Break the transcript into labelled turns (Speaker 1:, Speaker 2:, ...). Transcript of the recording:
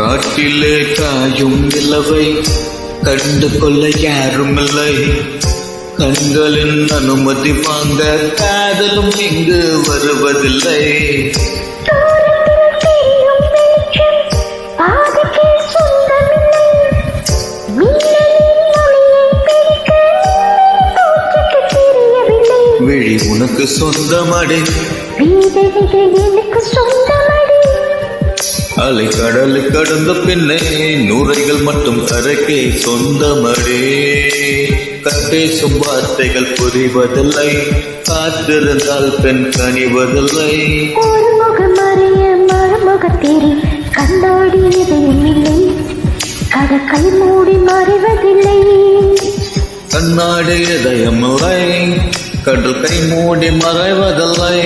Speaker 1: காட்டிலே காயும் நிலவை கண்டு கொள்ள யாருமில்லை. கண்களின் அனுமதி வாங்க காதலும் இங்கு வருவதில்லை. விழி உனக்கு சொந்தமடி, அலை கடலை கடந்த பின்னே நூறைகள் மட்டும் கரைக்கே சொந்தமடே. கட்டேசும் வார்த்தைகள் புரிவதில்லை, காத்திருந்தால் பெண் கனிவதில்லை.
Speaker 2: ஒரு முகம் அறிய மறுமுகத்தேறி கண்ணாடி எதையும் இல்லை, கை மூடி மறைவதில்லை.
Speaker 1: கண்ணாடி எதையும் இல்லை, கடல் கை மூடி மறைவதில்லை.